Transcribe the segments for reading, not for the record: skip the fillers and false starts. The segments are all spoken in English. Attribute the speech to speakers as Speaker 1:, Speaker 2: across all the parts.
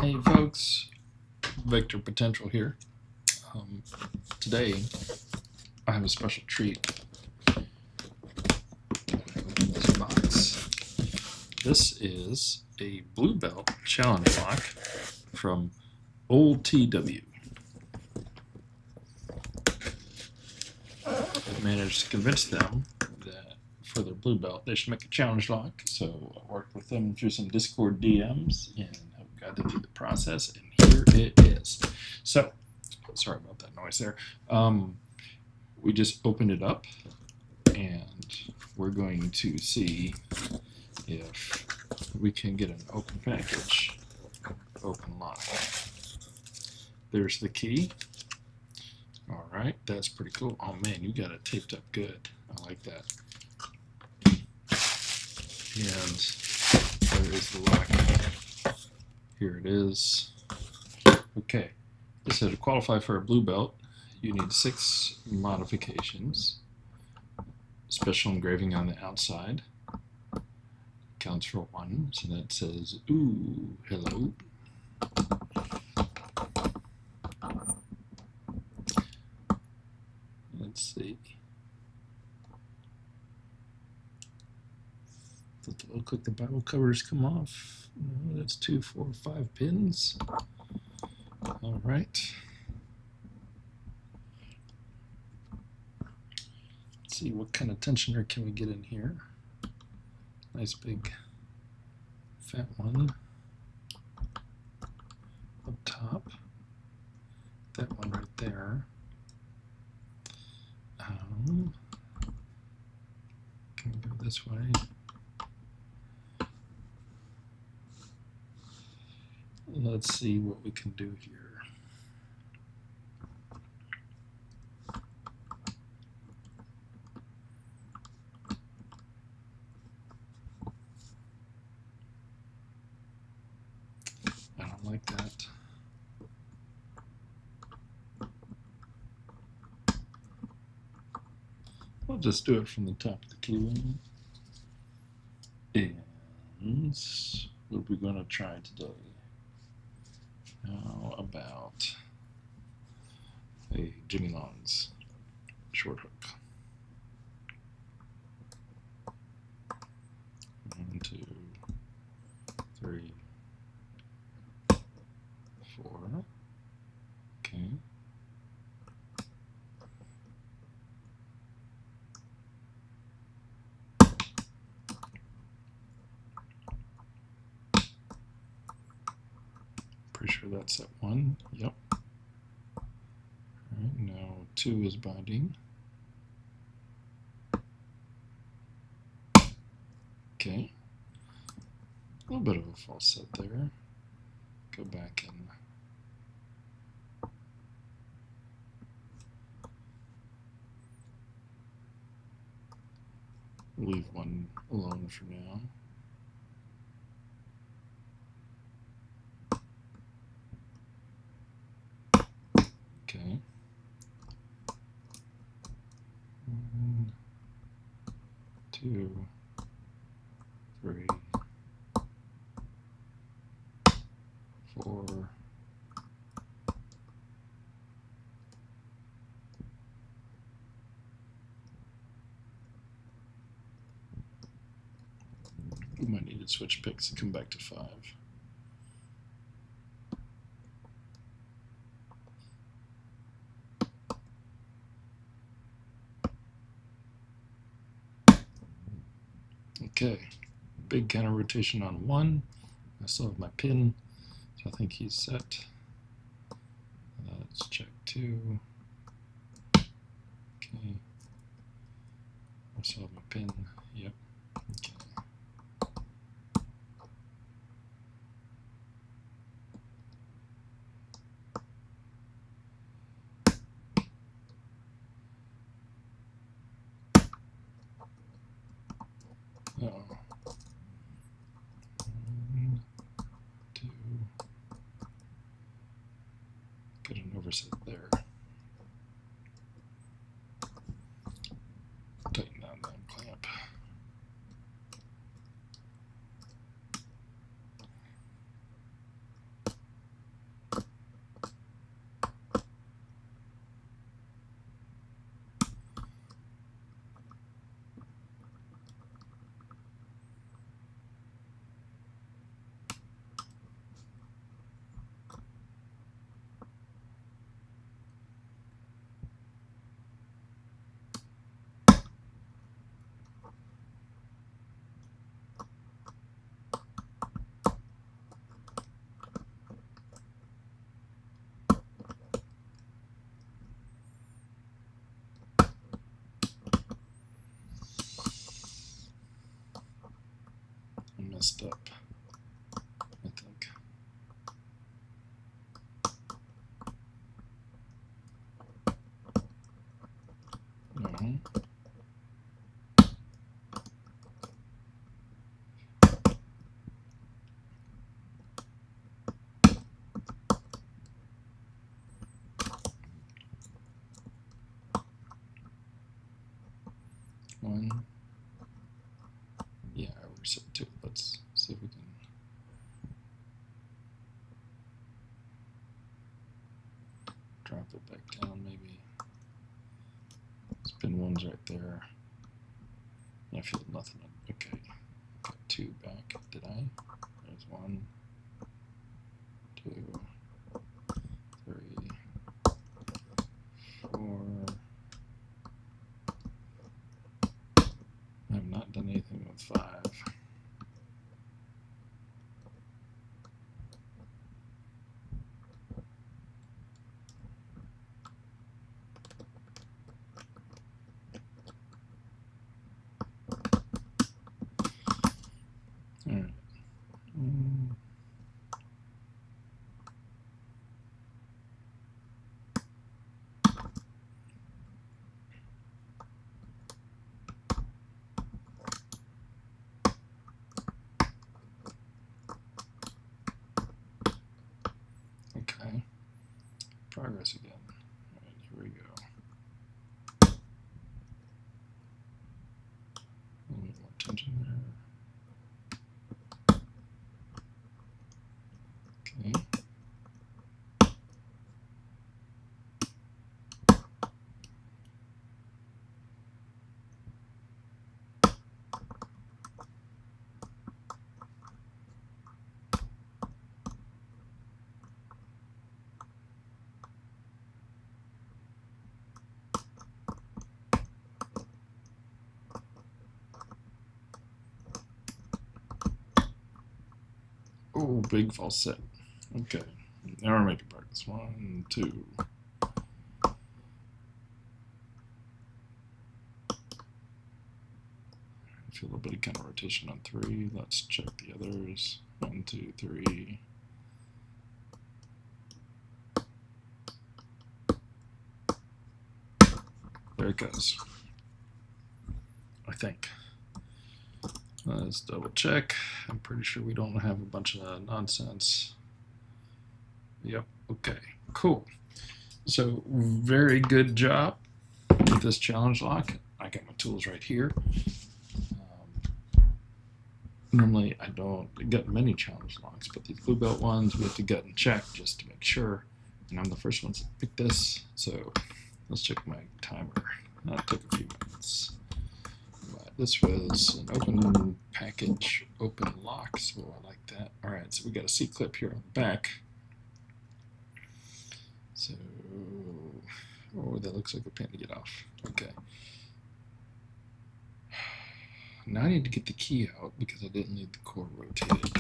Speaker 1: Hey folks, Victor Potential here. Today I have a special treat in this box. This is a Blue Belt Challenge lock from Old TW. I managed to convince them that for their Blue Belt they should make a challenge lock, so I worked with them through some Discord DMs and I've got them through the process, and here it is. So, sorry about that noise there. We just opened it up and we're going to see if we can get an open package, open lock. There's the key. All right, that's pretty cool. Oh man, you got it taped up good. I like that. And there is the lock. Here it is. Okay, this said to qualify for a Blue Belt, you need 6 modifications. Special engraving on the outside counts for 1, so that says Ooooh Hello. Let's see. Does it look like the Bible covers come off? No, that's 2, 4, 5 pins. All right. Let's see what kind of tensioner can we get in here. Nice big fat one up top. That one right there. Can we go this way? Let's see what we can do here. I don't like that. I'll just do it from the top of the key ring. And what are we going to try today? How about a Jimmy Long's short hook? 1, 2, 3, 4. Okay. Pretty sure that's that 1. Yep. Alright, now 2 is binding. Okay. A little bit of a false set there. Go back and leave 1 alone for now. Okay. 1, 2, 3, 4. We might need to switch picks and come back to 5. Okay, big counter rotation on 1. I still have my pin, so I think he's set. Let's check 2. Okay, I still have my pin. Yep. Okay. Uh-oh. 1, 2. Got an overset there. Tighten down that clamp. messed up, I think. No. One. Yeah, I reset two. Let's see if we can. Drop it back down, maybe. Spin one's right there. I feel nothing. Okay. Got two back. Did I? There's 1, 2, 3, 4. I have not done anything with 5. All right. Okay. Progress again. All right, here we go. A little bit more tension there. Okay. Oh, big false set. Okay. Now we're making progress. 1, 2. I feel a little bit of counter rotation on 3. Let's check the others. 1, 2, 3. There it goes. I think. Let's double check. I'm pretty sure we don't have a bunch of nonsense. Yep. Okay. Cool. So very good job with this challenge lock. I got my tools right here. Normally I don't get many challenge locks, but these blue belt ones we have to gut and check just to make sure. And I'm the first ones to pick this, so let's check my timer. That took a few minutes. But this was an open package, open lock, so I like that. All right, so we got a C-clip here on the back. So, oh, that looks like a pain to get off. Okay. Now I need to get the key out because I didn't leave the core rotated.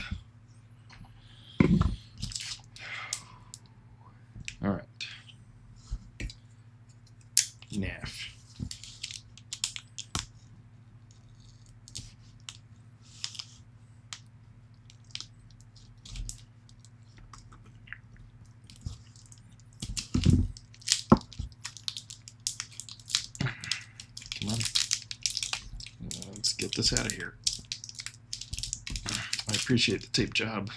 Speaker 1: All right. NAF. Come on. Let's get this out of here. I appreciate the tape job.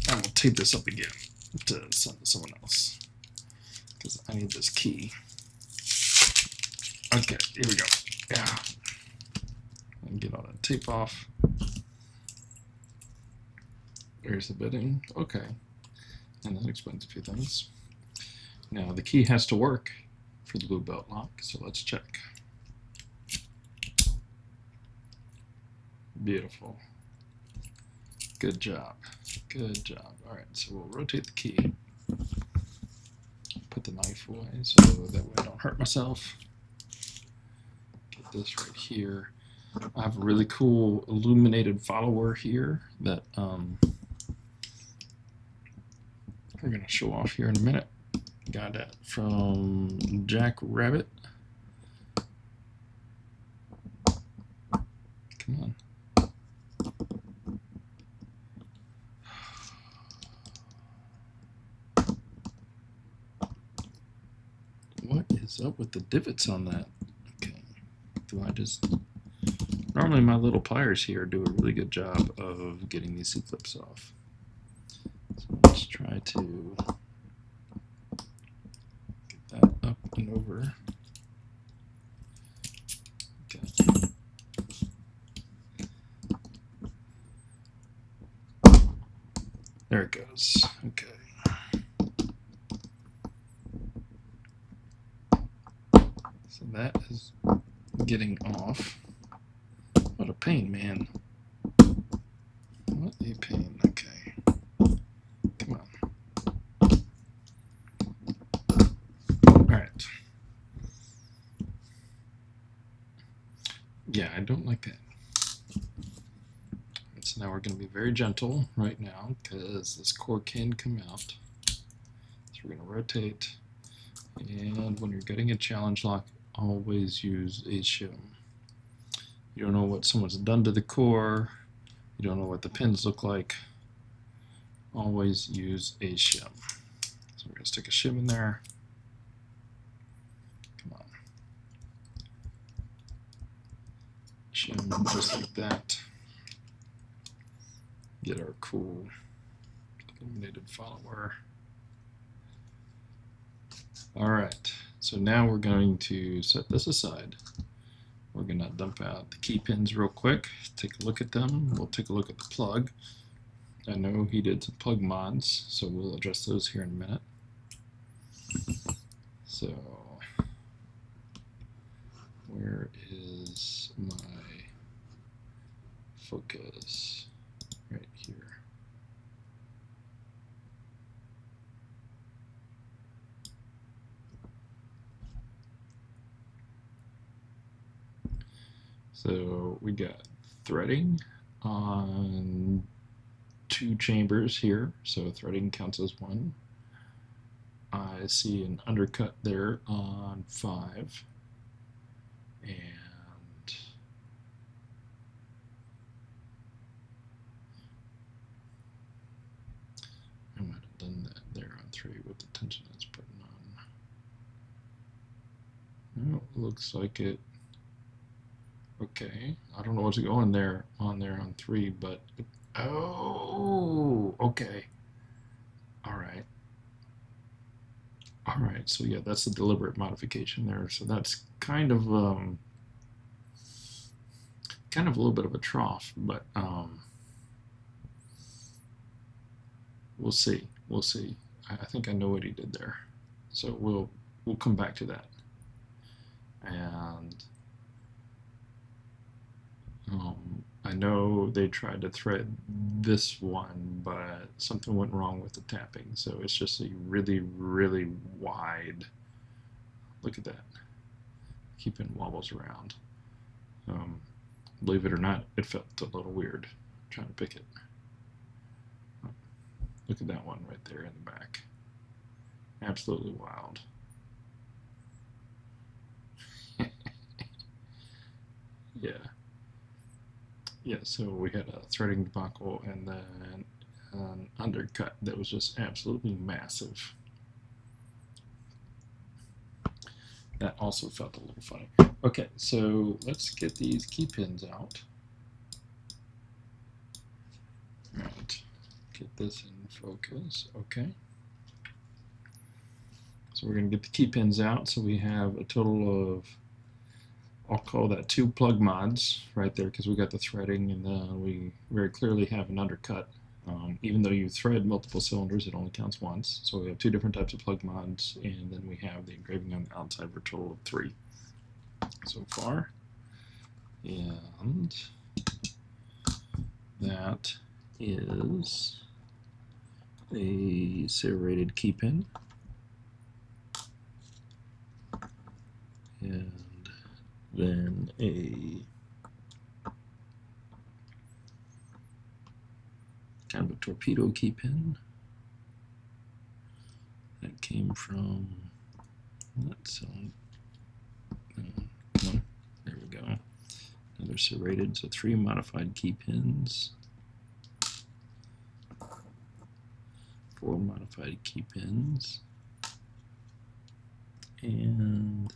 Speaker 1: I will tape this up again to send to someone else because I need this key. Okay, here we go. Yeah. And get all that tape off. There's the bitting. Okay. And that explains a few things. Now the key has to work for the blue belt lock, so let's check. Beautiful. Good job. Good job. All right, so we'll rotate the key. Put the knife away so that way I don't hurt myself. Get this right here. I have a really cool illuminated follower here that we're going to show off here in a minute. Got that from Jack Rabbit. Come on. What is up with the divots on that? Okay. Do I just... Normally my little pliers here do a really good job of getting these C-clips off. So let's try to get that up and over. Okay. There it goes. Okay. So that is getting off. What a pain, man. What a pain. Okay. Come on. Alright. Yeah, I don't like that. And so now we're going to be very gentle right now because this core can come out. So we're going to rotate. And when you're getting a challenge lock, always use a shim. You don't know what someone's done to the core. You don't know what the pins look like. Always use a shim. So we're going to stick a shim in there. Come on. Shim just like that. Get our cool illuminated follower. Alright, so now we're going to set this aside. We're going to dump out the key pins real quick, take a look at them. We'll take a look at the plug. I know he did some plug mods, so we'll address those here in a minute. So, where is my focus? Right here. So we got threading on 2 chambers here, so threading counts as 1. I see an undercut there on 5, and I might have done that there on 3 with the tension that's putting on. No, looks like it. Okay, I don't know what's going there on 3, but oh, okay. All right, so yeah, that's a deliberate modification there. So that's kind of a little bit of a trough, but we'll see. We'll see. I think I know what he did there. So we'll come back to that. And I know they tried to thread this one, but something went wrong with the tapping. So it's just a really, really wide. Look at that. Keeping wobbles around. Believe it or not, it felt a little weird trying to pick it. Look at that one right there in the back. Absolutely wild. Yeah. Yeah, so we had a threading debacle and then an undercut that was just absolutely massive. That also felt a little funny. Okay, so let's get these key pins out. Alright, get this in focus. Okay. So we're going to get the key pins out. So we have a total of, I'll call that 2 plug mods right there because we got the threading and then we very clearly have an undercut. Even though you thread multiple cylinders, it only counts once. So we have 2 different types of plug mods, and then we have the engraving on the outside for a total of 3 so far. And that is a serrated key pin. And then a kind of a torpedo key pin that came from, let's come on, there we go, another they're serrated, so 3 modified key pins, 4 modified key pins, and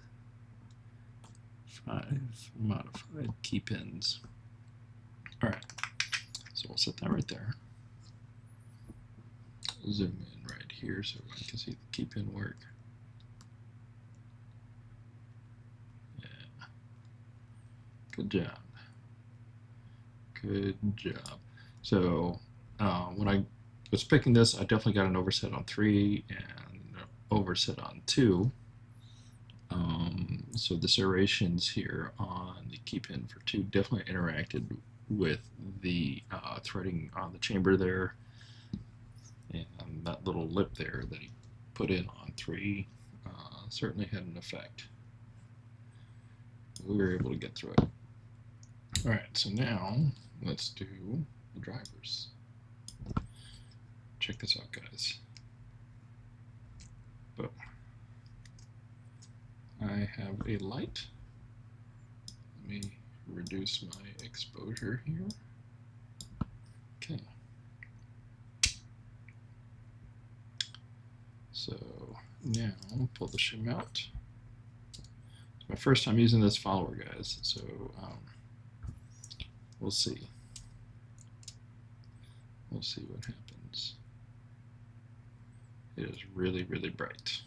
Speaker 1: 5 modified key pins. Alright, so we'll set that right there. Zoom in right here so everyone can see the key pin work. Yeah. Good job. Good job. So when I was picking this, I definitely got an overset on 3 and an overset on 2. So the serrations here on the key pin for 2 definitely interacted with the threading on the chamber there, and that little lip there that he put in on 3 certainly had an effect. We were able to get through it. Alright, so now let's do the drivers. Check this out, guys. But I have a light. Let me reduce my exposure here. Okay. So now pull the shim out. It's my first time using this follower, guys, so we'll see. We'll see what happens. It is really, really bright.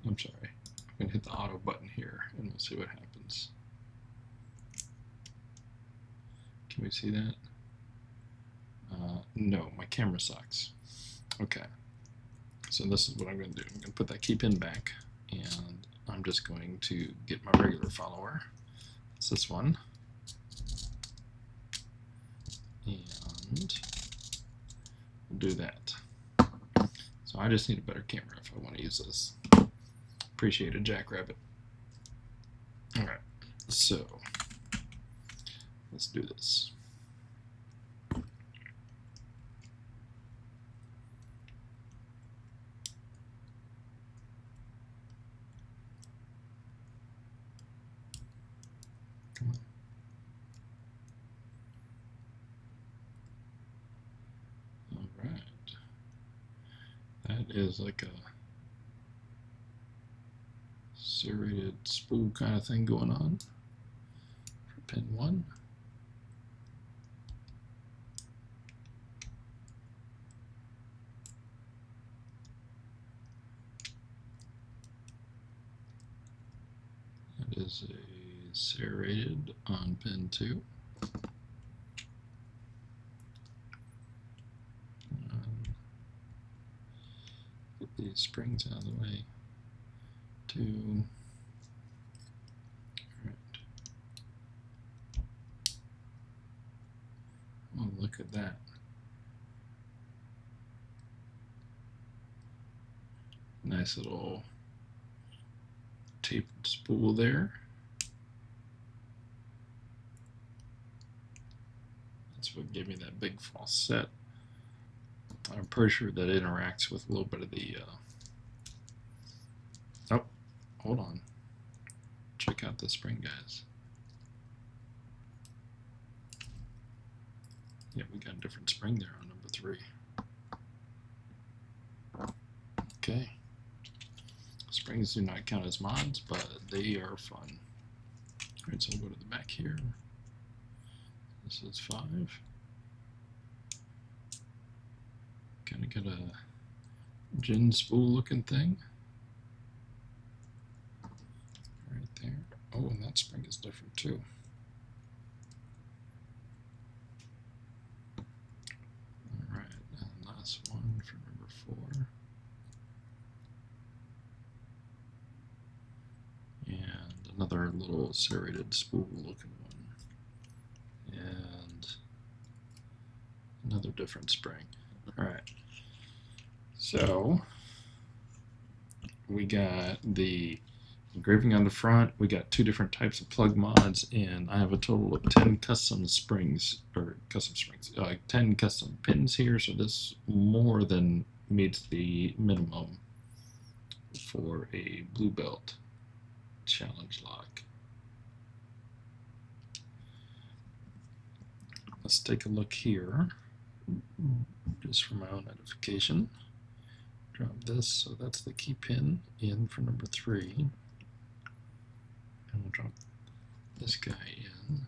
Speaker 1: I'm sorry. I'm going to hit the auto button here and we'll see what happens. Can we see that? No, my camera sucks. Okay. So this is what I'm going to do. I'm going to put that key pin back and I'm just going to get my regular follower. It's this one. And we'll do that. So I just need a better camera if I want to use this. Appreciate it, Jackrabbit. Alright, so let's do this. Come on. Alright. That is like a serrated spool kind of thing going on for pin 1. That is a serrated on pin 2. Get these springs out of the way. 2. Alright. Oh, look at that. Nice little tapered spool there. That's what gave me that big false set. I'm pretty sure that interacts with a little bit of the oh, hold on. Check out the spring, guys. Yeah, we got a different spring there on number 3. Okay. Springs do not count as mods, but they are fun. Alright, so we'll go to the back here. This is 5. Kind of got a gin spool looking thing. Right there. Oh, and that spring is different too. Alright, and last one for number 4. And another little serrated spool looking one. And another different spring. Alright. So we got the Engraving on the front, we got 2 different types of plug mods, and I have a total of 10 custom springs, 10 custom pins here, so this more than meets the minimum for a blue belt challenge lock. Let's take a look here, just for my own edification. Drop this, so that's the key pin in for number 3. And we'll drop this guy in.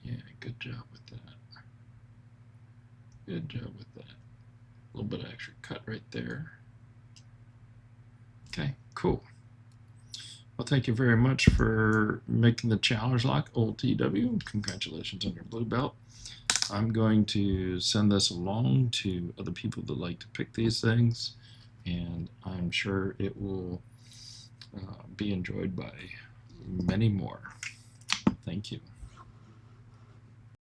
Speaker 1: Yeah, good job with that. Good job with that. A little bit of extra cut right there. Okay, cool. Well, thank you very much for making the challenge lock, OLTW. Congratulations on your blue belt. I'm going to send this along to other people that like to pick these things, and I'm sure it will be enjoyed by many more. Thank you.